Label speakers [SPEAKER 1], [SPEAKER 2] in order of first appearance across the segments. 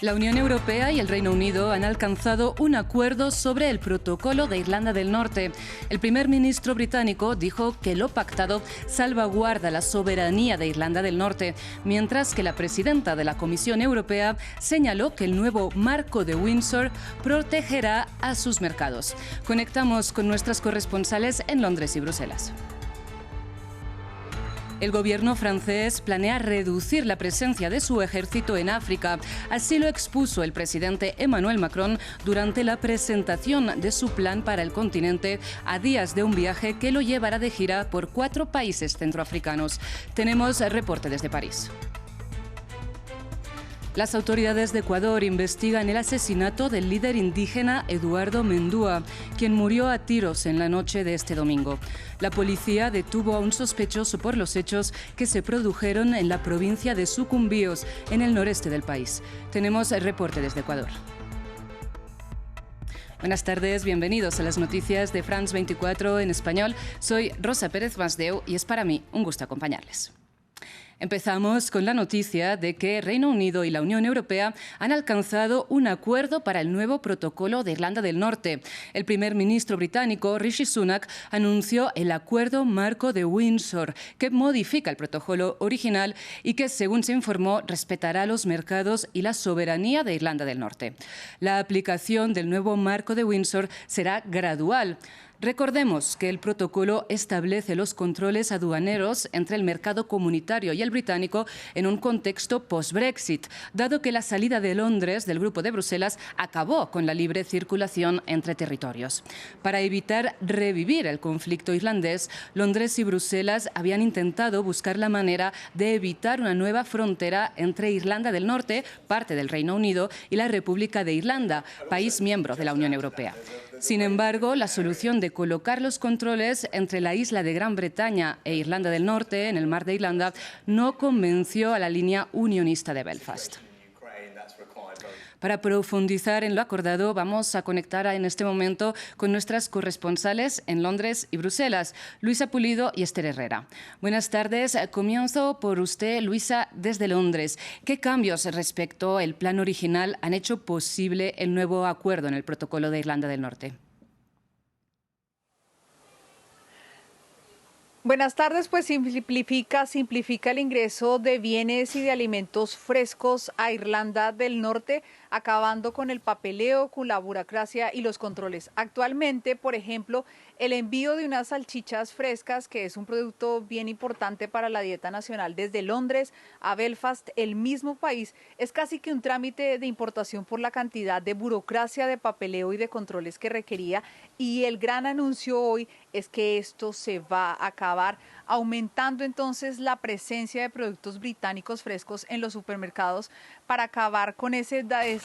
[SPEAKER 1] La Unión Europea y el Reino Unido han alcanzado un acuerdo sobre el protocolo de Irlanda del Norte. El primer ministro británico dijo que lo pactado salvaguarda la soberanía de Irlanda del Norte, mientras que la presidenta de la Comisión Europea señaló que el nuevo marco de Windsor protegerá a sus mercados. Conectamos con nuestras corresponsales en Londres y Bruselas. El gobierno francés planea reducir la presencia de su ejército en África. Así lo expuso el presidente Emmanuel Macron durante la presentación de su plan para el continente a días de un viaje que lo llevará de gira por 4 países centroafricanos. Tenemos reporte desde París. Las autoridades de Ecuador investigan el asesinato del líder indígena Eduardo Mendúa, quien murió a tiros en la noche de este domingo. La policía detuvo a un sospechoso por los hechos que se produjeron en la provincia de Sucumbíos, en el noreste del país. Tenemos el reporte desde Ecuador. Buenas tardes, bienvenidos a las noticias de France 24 en español. Soy Rosa Pérez Masdeu y es para mí un gusto acompañarles. Empezamos con la noticia de que Reino Unido y la Unión Europea han alcanzado un acuerdo para el nuevo protocolo de Irlanda del Norte. El primer ministro británico, Rishi Sunak, anunció el acuerdo marco de Windsor, que modifica el protocolo original y que, según se informó, respetará los mercados y la soberanía de Irlanda del Norte. La aplicación del nuevo marco de Windsor será gradual. Recordemos que el protocolo establece los controles aduaneros entre el mercado comunitario y el británico en un contexto post-Brexit, dado que la salida de Londres del Grupo de Bruselas acabó con la libre circulación entre territorios. Para evitar revivir el conflicto irlandés, Londres y Bruselas habían intentado buscar la manera de evitar una nueva frontera entre Irlanda del Norte, parte del Reino Unido, y la República de Irlanda, país miembro de la Unión Europea. Sin embargo, la solución de colocar los controles entre la isla de Gran Bretaña e Irlanda del Norte, en el Mar de Irlanda, no convenció a la línea unionista de Belfast. Para profundizar en lo acordado, vamos a conectar en este momento con nuestras corresponsales en Londres y Bruselas, Luisa Pulido y Esther Herrera. Buenas tardes. Comienzo por usted, Luisa, desde Londres. ¿Qué cambios respecto al plan original han hecho posible el nuevo acuerdo en el protocolo de Irlanda del Norte?
[SPEAKER 2] Buenas tardes, pues simplifica el ingreso de bienes y de alimentos frescos a Irlanda del Norte, acabando con el papeleo, con la burocracia y los controles. Actualmente, por ejemplo, el envío de unas salchichas frescas, que es un producto bien importante para la dieta nacional, desde Londres a Belfast, el mismo país, es casi que un trámite de importación por la cantidad de burocracia, de papeleo y de controles que requería. Y el gran anuncio hoy es que esto se va a acabar, aumentando entonces la presencia de productos británicos frescos en los supermercados para acabar con ese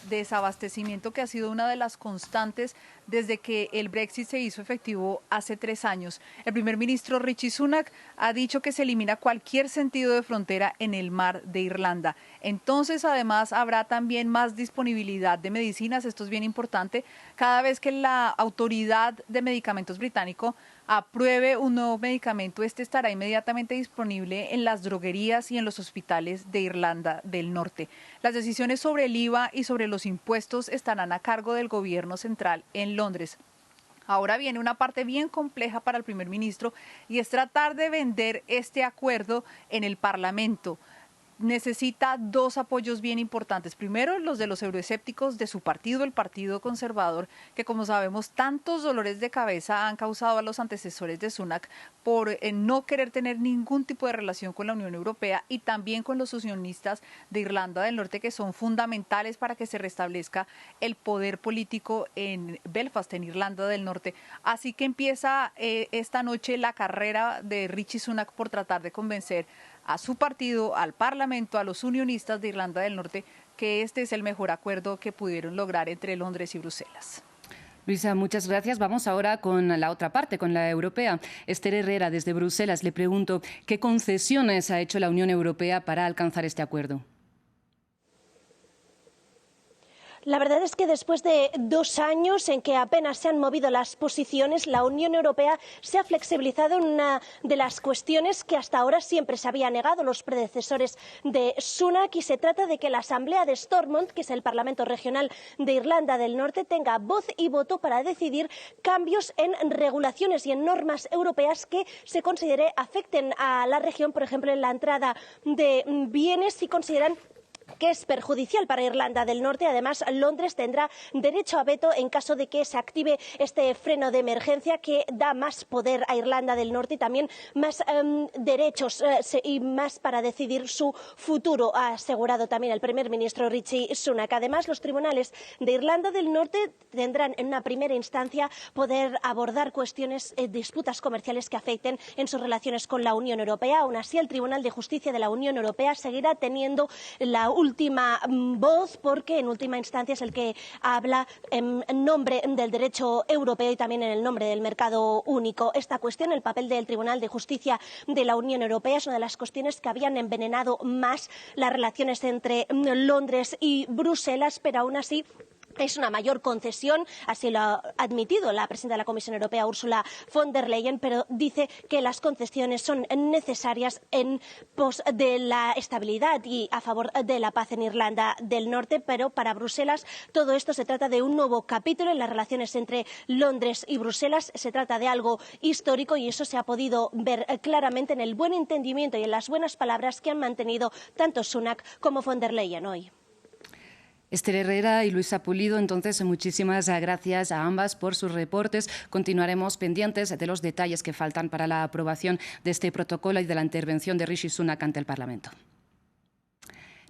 [SPEAKER 2] desabastecimiento que ha sido una de las constantes desde que el Brexit se hizo efectivo hace 3 años. El primer ministro Rishi Sunak ha dicho que se elimina cualquier sentido de frontera en el mar de Irlanda. Entonces, además, habrá también más disponibilidad de medicinas. Esto es bien importante. Cada vez que la Autoridad de Medicamentos británico apruebe un nuevo medicamento, este estará inmediatamente disponible en las droguerías y en los hospitales de Irlanda del Norte. Las decisiones sobre el IVA y sobre los impuestos estarán a cargo del gobierno central en Londres. Ahora viene una parte bien compleja para el primer ministro y es tratar de vender este acuerdo en el Parlamento. Necesita 2 apoyos bien importantes. Primero, los de los euroescépticos de su partido, el Partido Conservador, que como sabemos tantos dolores de cabeza han causado a los antecesores de Sunak por no querer tener ningún tipo de relación con la Unión Europea, y también con los unionistas de Irlanda del Norte, que son fundamentales para que se restablezca el poder político en Belfast, en Irlanda del Norte. Así que empieza esta noche la carrera de Rishi Sunak por tratar de convencer a su partido, al Parlamento, a los unionistas de Irlanda del Norte, que este es el mejor acuerdo que pudieron lograr entre Londres y Bruselas.
[SPEAKER 1] Luisa, muchas gracias. Vamos ahora con la otra parte, con la europea. Esther Herrera, desde Bruselas, le pregunto, ¿qué concesiones ha hecho la Unión Europea para alcanzar este acuerdo?
[SPEAKER 3] La verdad es que después de 2 años en que apenas se han movido las posiciones, la Unión Europea se ha flexibilizado en una de las cuestiones que hasta ahora siempre se había negado los predecesores de Sunak, y se trata de que la Asamblea de Stormont, que es el Parlamento Regional de Irlanda del Norte, tenga voz y voto para decidir cambios en regulaciones y en normas europeas que se considere afecten a la región, por ejemplo, en la entrada de bienes, si consideran que es perjudicial para Irlanda del Norte. Además, Londres tendrá derecho a veto en caso de que se active este freno de emergencia que da más poder a Irlanda del Norte y también más derechos y más para decidir su futuro, ha asegurado también el primer ministro Rishi Sunak. Además, los tribunales de Irlanda del Norte tendrán en una primera instancia poder abordar cuestiones, disputas comerciales que afecten en sus relaciones con la Unión Europea. Aún así, el Tribunal de Justicia de la Unión Europea seguirá teniendo la última voz, porque en última instancia es el que habla en nombre del derecho europeo y también en el nombre del mercado único. Esta cuestión, el papel del Tribunal de Justicia de la Unión Europea, es una de las cuestiones que habían envenenado más las relaciones entre Londres y Bruselas, pero aún así es una mayor concesión, así lo ha admitido la presidenta de la Comisión Europea, Ursula von der Leyen, pero dice que las concesiones son necesarias en pos de la estabilidad y a favor de la paz en Irlanda del Norte. Pero para Bruselas todo esto se trata de un nuevo capítulo en las relaciones entre Londres y Bruselas. Se trata de algo histórico y eso se ha podido ver claramente en el buen entendimiento y en las buenas palabras que han mantenido tanto Sunak como von der Leyen hoy.
[SPEAKER 1] Esther Herrera y Luisa Pulido, entonces muchísimas gracias a ambas por sus reportes. Continuaremos pendientes de los detalles que faltan para la aprobación de este protocolo y de la intervención de Rishi Sunak ante el Parlamento.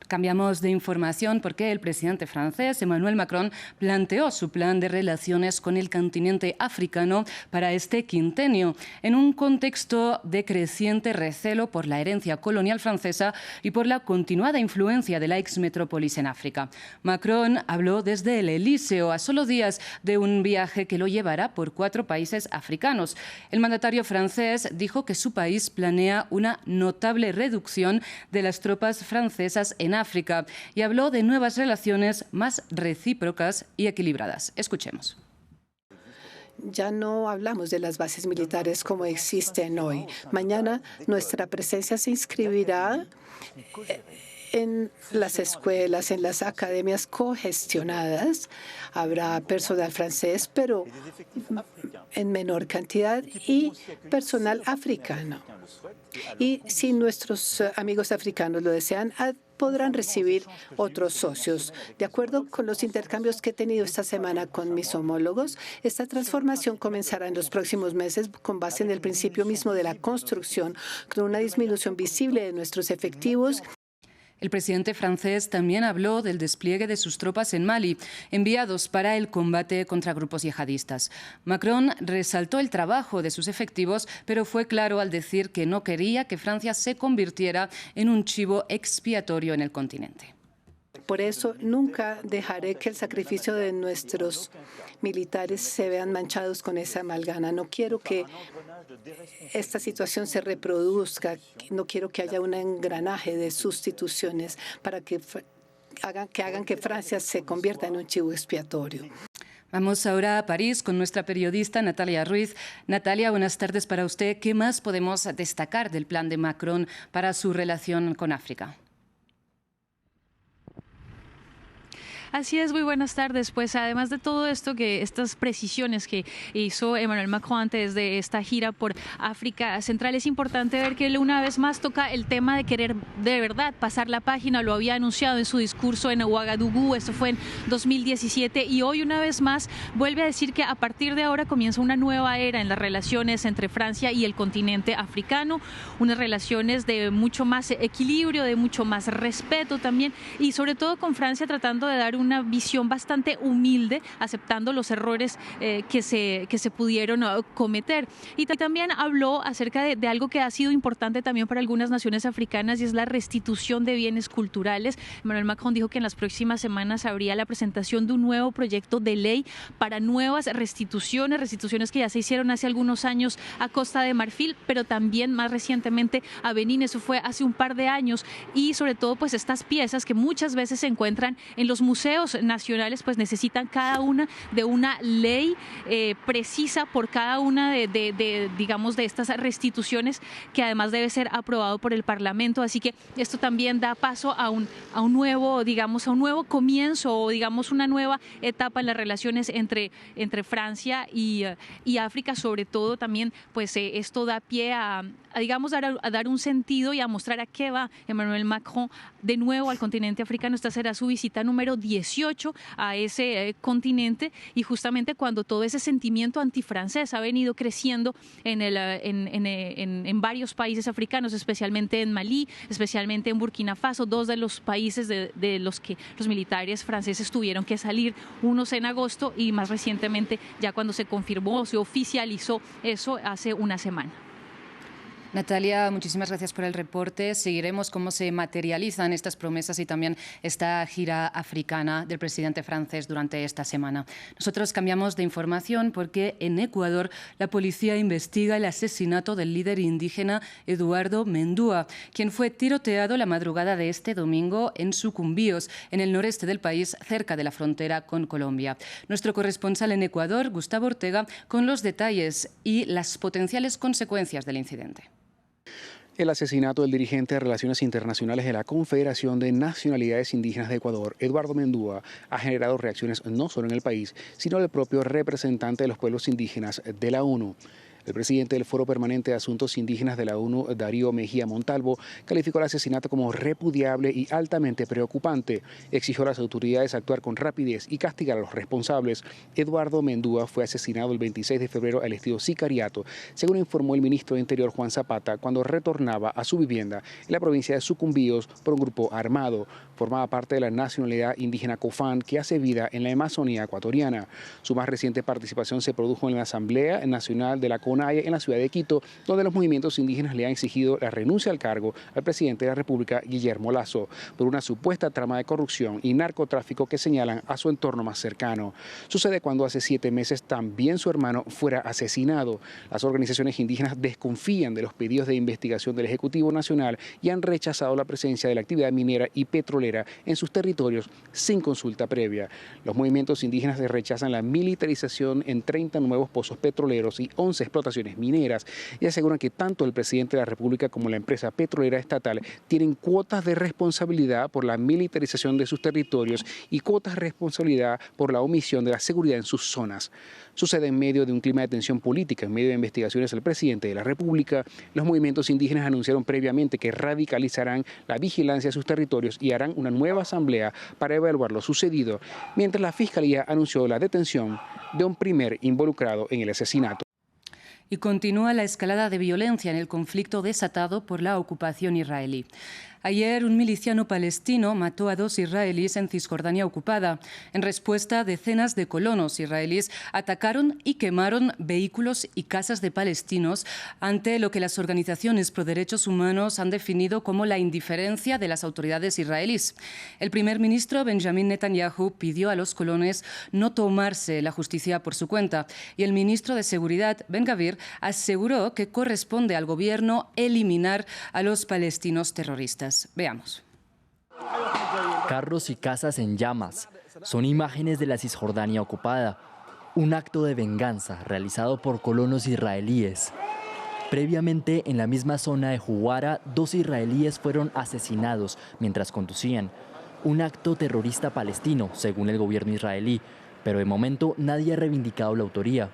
[SPEAKER 1] Cambiamos de información porque el presidente francés Emmanuel Macron planteó su plan de relaciones con el continente africano para este quinquenio, en un contexto de creciente recelo por la herencia colonial francesa y por la continuada influencia de la exmetrópolis en África. Macron habló desde el Elíseo, a solo días de un viaje que lo llevará por 4 países africanos. El mandatario francés dijo que su país planea una notable reducción de las tropas francesas en África y habló de nuevas relaciones más recíprocas y equilibradas. Escuchemos.
[SPEAKER 4] Ya no hablamos de las bases militares como existen hoy. Mañana nuestra presencia se inscribirá en las escuelas, en las academias cogestionadas. Habrá personal francés, pero en menor cantidad, y personal africano. Y si nuestros amigos africanos lo desean, podrán recibir otros socios. De acuerdo con los intercambios que he tenido esta semana con mis homólogos, esta transformación comenzará en los próximos meses con base en el principio mismo de la construcción, con una disminución visible de nuestros efectivos.
[SPEAKER 1] El presidente francés también habló del despliegue de sus tropas en Mali, enviados para el combate contra grupos yihadistas. Macron resaltó el trabajo de sus efectivos, pero fue claro al decir que no quería que Francia se convirtiera en un chivo expiatorio en el continente.
[SPEAKER 4] Por eso nunca dejaré que el sacrificio de nuestros militares se vean manchados con esa amalgama. No quiero que esta situación se reproduzca. No quiero que haya un engranaje de sustituciones para que hagan que Francia se convierta en un chivo expiatorio.
[SPEAKER 1] Vamos ahora a París con nuestra periodista Natalia Ruiz. Natalia, buenas tardes para usted. ¿Qué más podemos destacar del plan de Macron para su relación con África?
[SPEAKER 5] Así es, muy buenas tardes. Pues además de todo esto, que estas precisiones que hizo Emmanuel Macron antes de esta gira por África Central, es importante ver que él una vez más toca el tema de querer de verdad pasar la página. Lo había anunciado en su discurso en Ouagadougou, esto fue en 2017, y hoy una vez más vuelve a decir que a partir de ahora comienza una nueva era en las relaciones entre Francia y el continente africano, unas relaciones de mucho más equilibrio, de mucho más respeto también, y sobre todo con Francia tratando de dar una visión bastante humilde, aceptando los errores que se pudieron cometer. Y también habló acerca de algo que ha sido importante también para algunas naciones africanas, y es la restitución de bienes culturales. Emmanuel Macron dijo que en las próximas semanas habría la presentación de un nuevo proyecto de ley para nuevas restituciones que ya se hicieron hace algunos años a Costa de Marfil, pero también más recientemente a Benín. Eso fue hace un par de años, y sobre todo pues estas piezas que muchas veces se encuentran en los museos museos nacionales pues necesitan cada una de una ley precisa por cada una digamos, de estas restituciones, que además debe ser aprobado por el Parlamento. Así que esto también da paso a un nuevo, digamos, a un nuevo comienzo, o digamos una nueva etapa en las relaciones entre Francia y África. Sobre todo también pues esto da pie a digamos a dar un sentido y a mostrar a qué va Emmanuel Macron de nuevo al continente africano. Esta será su visita número 18 a ese continente, y justamente cuando todo ese sentimiento antifrancés ha venido creciendo en varios países africanos, especialmente en Malí, especialmente en Burkina Faso, dos de los países de los que los militares franceses tuvieron que salir, unos en agosto y más recientemente ya cuando se confirmó, se oficializó eso hace una semana.
[SPEAKER 1] Natalia, muchísimas gracias por el reporte. Seguiremos cómo se materializan estas promesas y también esta gira africana del presidente francés durante esta semana. Nosotros cambiamos de información porque en Ecuador la policía investiga el asesinato del líder indígena Eduardo Mendúa, quien fue tiroteado la madrugada de este domingo en Sucumbíos, en el noreste del país, cerca de la frontera con Colombia. Nuestro corresponsal en Ecuador, Gustavo Ortega, con los detalles y las potenciales consecuencias del incidente.
[SPEAKER 6] El asesinato del dirigente de Relaciones Internacionales de la Confederación de Nacionalidades Indígenas de Ecuador, Eduardo Mendúa, ha generado reacciones no solo en el país, sino del propio representante de los pueblos indígenas de la ONU. El presidente del Foro Permanente de Asuntos Indígenas de la ONU, Darío Mejía Montalvo, calificó el asesinato como repudiable y altamente preocupante. Exigió a las autoridades actuar con rapidez y castigar a los responsables. Eduardo Mendúa fue asesinado el 26 de febrero al estilo sicariato, según informó el ministro de Interior Juan Zapata, cuando retornaba a su vivienda en la provincia de Sucumbíos por un grupo armado. Formaba parte de la nacionalidad indígena Cofán, que hace vida en la Amazonía ecuatoriana. Su más reciente participación se produjo en la Asamblea Nacional de la en la ciudad de Quito, donde los movimientos indígenas le han exigido la renuncia al cargo al presidente de la República, Guillermo Lasso, por una supuesta trama de corrupción y narcotráfico que señalan a su entorno más cercano. Sucede cuando hace 7 meses también su hermano fuera asesinado. Las organizaciones indígenas desconfían de los pedidos de investigación del Ejecutivo Nacional y han rechazado la presencia de la actividad minera y petrolera en sus territorios sin consulta previa. Los movimientos indígenas rechazan la militarización en 30 nuevos pozos petroleros y 11 explotaciones mineras, y aseguran que tanto el presidente de la República como la empresa petrolera estatal tienen cuotas de responsabilidad por la militarización de sus territorios y cuotas de responsabilidad por la omisión de la seguridad en sus zonas. Sucede en medio de un clima de tensión política, en medio de investigaciones del presidente de la República. Los movimientos indígenas anunciaron previamente que radicalizarán la vigilancia de sus territorios y harán una nueva asamblea para evaluar lo sucedido, mientras la Fiscalía anunció la detención de un primer involucrado en el asesinato.
[SPEAKER 1] Y continúa la escalada de violencia en el conflicto desatado por la ocupación israelí. Ayer, un miliciano palestino mató a 2 israelíes en Cisjordania ocupada. En respuesta, decenas de colonos israelíes atacaron y quemaron vehículos y casas de palestinos ante lo que las organizaciones pro derechos humanos han definido como la indiferencia de las autoridades israelíes. El primer ministro Benjamin Netanyahu pidió a los colonos no tomarse la justicia por su cuenta, y el ministro de Seguridad, Ben Gvir, aseguró que corresponde al gobierno eliminar a los palestinos terroristas. Veamos.
[SPEAKER 7] Carros y casas en llamas son imágenes de la Cisjordania ocupada, un acto de venganza realizado por colonos israelíes. Previamente, en la misma zona de Juwara, 2 israelíes fueron asesinados mientras conducían. Un acto terrorista palestino, según el gobierno israelí, pero de momento nadie ha reivindicado la autoría.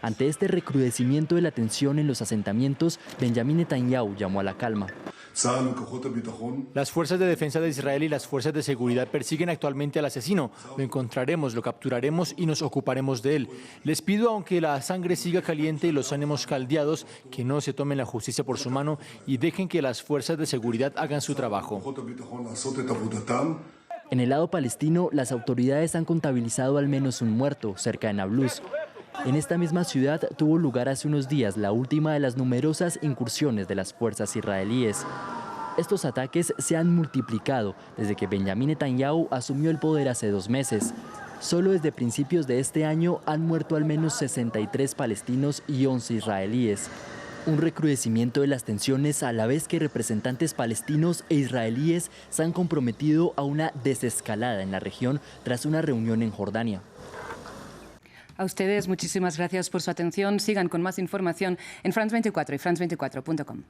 [SPEAKER 7] Ante este recrudecimiento de la tensión en los asentamientos, Benjamin Netanyahu llamó a la calma.
[SPEAKER 8] Las fuerzas de defensa de Israel y las fuerzas de seguridad persiguen actualmente al asesino. Lo encontraremos, lo capturaremos y nos ocuparemos de él. Les pido, aunque la sangre siga caliente y los ánimos caldeados, que no se tomen la justicia por su mano y dejen que las fuerzas de seguridad hagan su trabajo.
[SPEAKER 7] En el lado palestino, las autoridades han contabilizado al menos un muerto cerca de Nablus. En esta misma ciudad tuvo lugar hace unos días la última de las numerosas incursiones de las fuerzas israelíes. Estos ataques se han multiplicado desde que Benjamin Netanyahu asumió el poder hace 2 meses. Solo desde principios de este año han muerto al menos 63 palestinos y 11 israelíes. Un recrudecimiento de las tensiones a la vez que representantes palestinos e israelíes se han comprometido a una desescalada en la región tras una reunión en Jordania.
[SPEAKER 1] A ustedes muchísimas gracias por su atención. Sigan con más información en France 24 y France24.com.